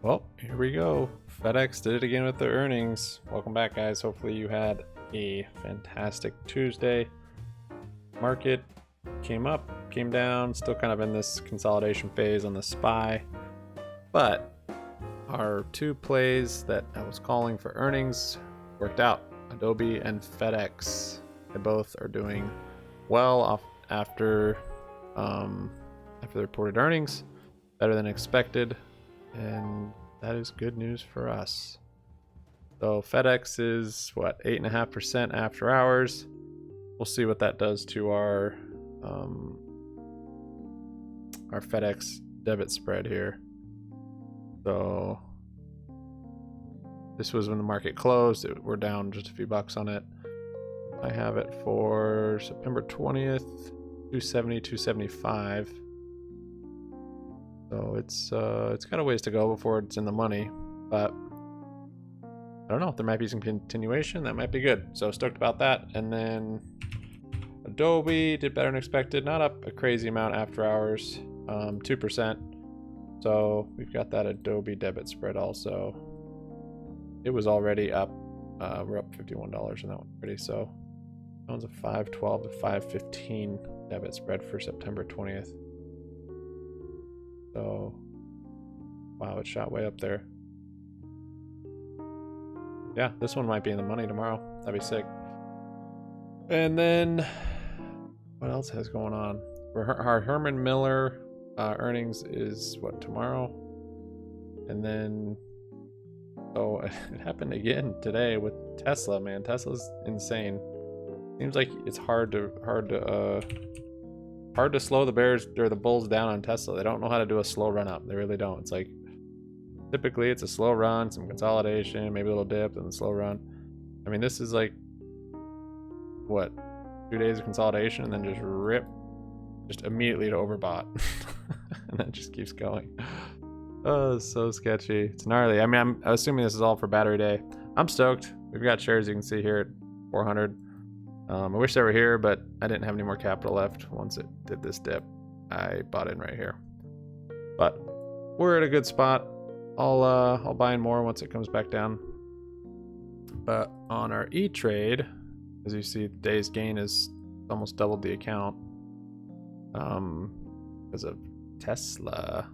Well, here we go. FedEx did it again with their earnings. Welcome back, guys. Hopefully you had a fantastic Tuesday. Market came up, came down, still kind of in this consolidation phase on the SPY. But our two plays that I was calling for earnings worked out. Adobe and FedEx. They both are doing well off after they reported earnings, better than expected. And that is good news for us. So FedEx is what, 8.5% after hours. We'll see what that does to our FedEx debit spread here. So this was when the market closed. We're down just a few bucks on it. I have it for September 20th, 270, 275. So it's got a ways to go before it's in the money, but I don't know. There might be some continuation. That might be good. So stoked about that. And then Adobe did better than expected. Not up a crazy amount after hours, 2%. So we've got that Adobe debit spread also. It was already up. We're up $51 in that one already. So that one's a 512 to 515 debit spread for September 20th. So, wow, it shot way up there. Yeah, this one might be in the money tomorrow. That'd be sick. And then, what else has going on? Our Herman Miller earnings is what, tomorrow? And then, oh, it happened again today with Tesla, man. Tesla's insane. Seems like it's hard to slow the bears or the bulls down on Tesla. They don't know how to do a slow run up. They really don't. It's like typically it's a slow run, some consolidation, maybe a little dip, and a slow run. I mean, this is like what, 2 days of consolidation and then just immediately to overbought, and then just keeps going. Oh, so sketchy. It's gnarly. I mean, I'm assuming this is all for battery day. I'm stoked. We've got shares you can see here at 400. I wish they were here, but I didn't have any more capital left once it did this dip. I bought in right here. But we're at a good spot. I'll buy in more once it comes back down. But on our E-Trade, as you see, today's gain is almost doubled the account because of Tesla.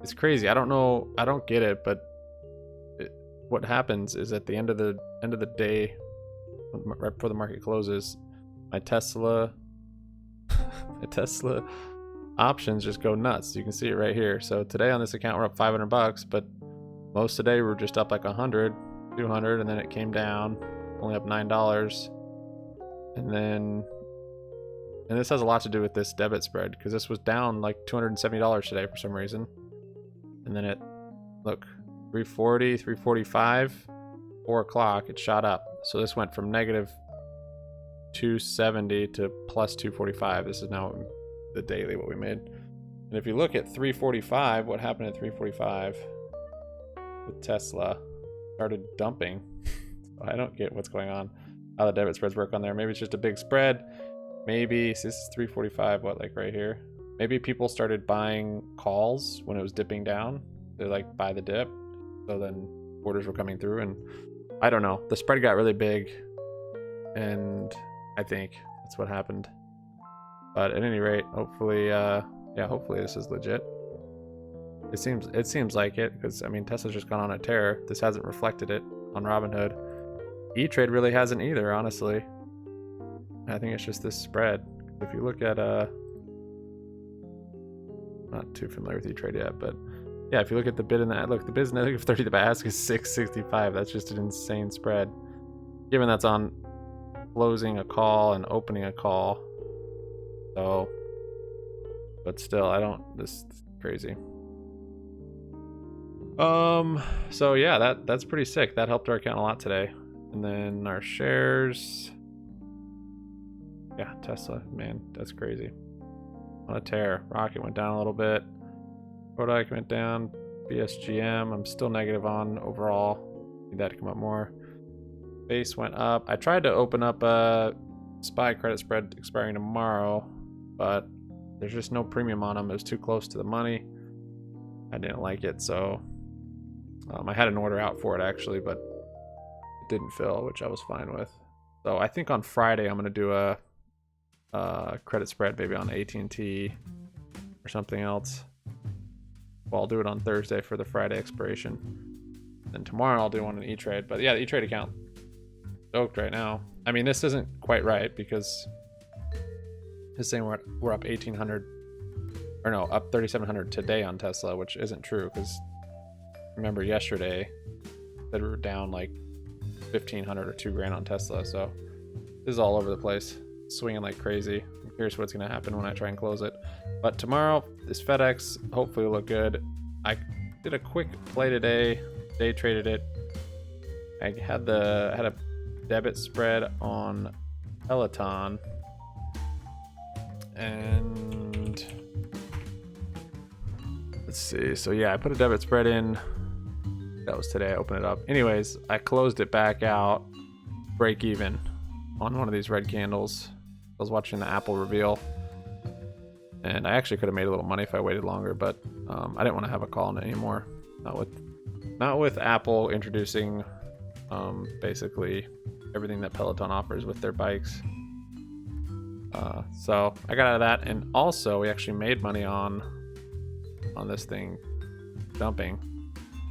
It's crazy. I don't know. I don't get it, but what happens is at the end of the day, right before the market closes, my Tesla options just go nuts. You can see it right here. So today on this account we're up $500, but most today we're just up like 100, 200, and then it came down, only up $9. And this has a lot to do with this debit spread, because this was down like $270 today for some reason. And then it, look, 340, 345, 4 o'clock, it shot up. So this went from negative 270 to plus 245. This is now the daily what we made. And if you look at 345, what happened at 345 with Tesla? Started dumping. I don't get what's going on, how the debit spreads work on there. Maybe it's just a big spread. Maybe this is 345, what, like right here? Maybe people started buying calls when it was dipping down. They're like, buy the dip. So then orders were coming through, and I don't know. The spread got really big, and I think that's what happened. But at any rate, hopefully, hopefully this is legit. It seems like it, because I mean, Tesla's just gone on a tear. This hasn't reflected it on Robinhood. E-Trade really hasn't either, honestly. I think it's just this spread. If you look at not too familiar with E-Trade yet, but yeah, if you look at the bid in that, look, the bid's negative 30, the ask is 665. That's just an insane spread, given that's on closing a call and opening a call. So, but still, this is crazy. So yeah, that's pretty sick. That helped our account a lot today. And then our shares, yeah, Tesla, man, that's crazy. On a tear. Rocket went down a little bit. Kodak went down. BSGM, I'm still negative on overall. Need that to come up more. Base went up. I tried to open up a SPY credit spread expiring tomorrow, but there's just no premium on them. It was too close to the money. I didn't like it, so I had an order out for it actually, but it didn't fill, which I was fine with. So I think on Friday I'm gonna do a credit spread maybe on AT&T or something else. Well, I'll do it on Thursday for the Friday expiration. Then tomorrow I'll do one in E-Trade. But yeah, the E-Trade account stoked right now. I mean, this isn't quite right because it's saying we're up 1,800, or no, up 3,700 today on Tesla, which isn't true because remember yesterday that we were down like 1,500 or 2 grand on Tesla. So this is all over the place, swinging like crazy. I'm curious what's going to happen when I try and close it. But tomorrow this FEDEX hopefully will look good. I did a quick play today, day traded it. I had a debit spread on Peloton, and let's see. So yeah, I put a debit spread in. That was today. I opened it up. Anyways, I closed it back out, break even on one of these red candles. I was watching the Apple reveal, and I actually could have made a little money if I waited longer, but I didn't want to have a call on it anymore. Not with Apple introducing basically everything that Peloton offers with their bikes. So I got out of that, and also we actually made money on this thing dumping.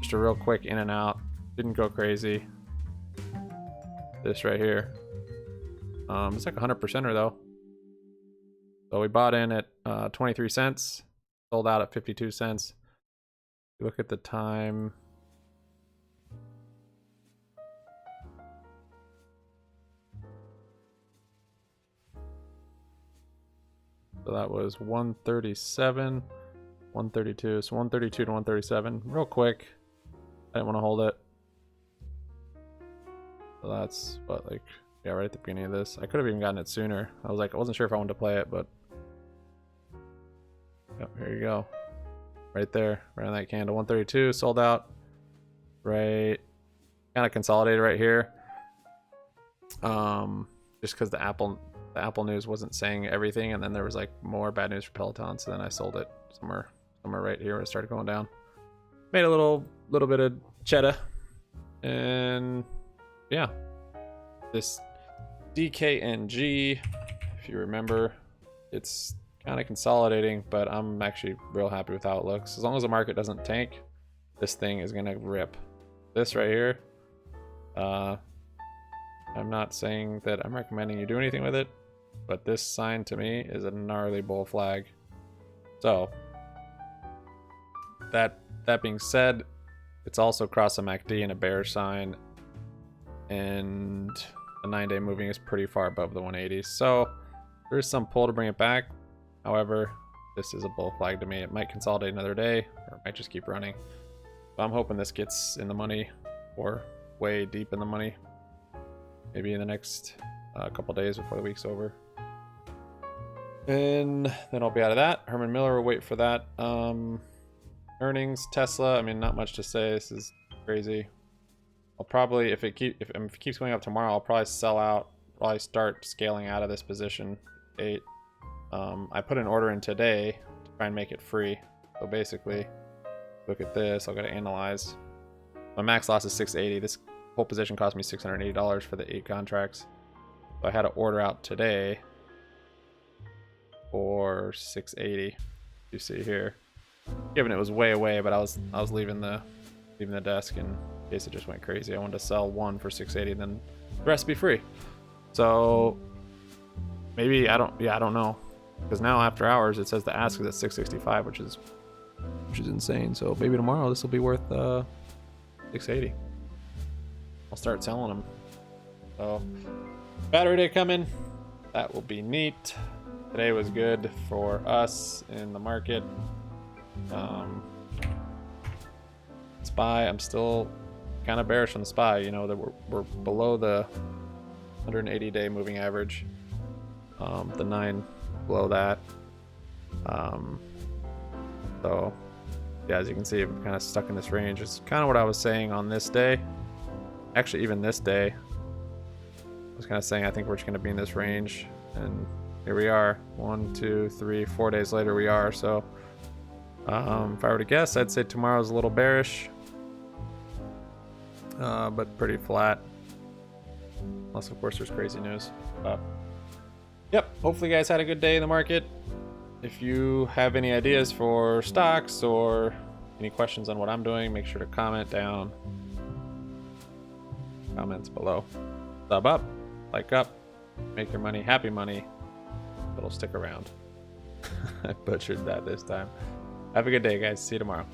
Just a real quick in and out, didn't go crazy. This right here, it's like 100%er though. So we bought in at 23 cents, sold out at 52 cents. Look at the time. So that was 137, 132. So 132 to 137, real quick. I didn't want to hold it. So that's what, like, yeah, right at the beginning of this. I could have even gotten it sooner. I wasn't sure if I wanted to play it, but yep, here you go. Right there, right on that candle. 132 sold out. Right, kind of consolidated right here. Just because the Apple news wasn't saying everything, and then there was like more bad news for Peloton, so then I sold it somewhere right here when it started going down. Made a little bit of cheddar, and yeah, this DKNG, if you remember, it's kind of consolidating, but I'm actually real happy with how it looks. As long as the market doesn't tank, this thing is gonna rip. This right here, I'm not saying that I'm recommending you do anything with it, but this sign to me is a gnarly bull flag. So that being said, it's also crossed a MACD and a bear sign, and the 9-day moving is pretty far above the 180s. So there's some pull to bring it back. However, this is a bull flag to me. It might consolidate another day, or it might just keep running. But I'm hoping this gets in the money, or way deep in the money, maybe in the next couple days before the week's over. And then I'll be out of that. Herman Miller will wait for that. Earnings, Tesla, I mean, not much to say. This is crazy. I'll probably, if it keeps going up tomorrow, I'll probably sell out, probably start scaling out of this position 8. I put an order in today to try and make it free. So basically, look at this. I'll go to analyze. My max loss is 680. This whole position cost me $680 for the 8 contracts. So I had an order out today for 680. You see here, given it was way away, but I was leaving the desk in case it just went crazy. I wanted to sell one for 680 and then the rest be free. So maybe I don't know, because now after hours it says the ask is at 665, which is insane. So maybe tomorrow this will be worth 680. I'll start selling them. So battery day coming, that will be neat. Today was good for us in the market. SPY, I'm still kind of bearish on the SPY. You know that we're below the 180-day moving average. The 9 below that. So yeah, as you can see, I'm kind of stuck in this range. It's kind of what I was saying on this day. Actually, even this day, I was kind of saying I think we're just going to be in this range, and here we are. 1, 2, 3, 4 days later we are. So if I were to guess, I'd say tomorrow's a little bearish. but pretty flat. Unless, of course, there's crazy news. Yep, hopefully you guys had a good day in the market. If you have any ideas for stocks or any questions on what I'm doing, make sure to comment down. Comments below. Sub up, like up, make your money happy money. It'll stick around. I butchered that this time. Have a good day, guys. See you tomorrow.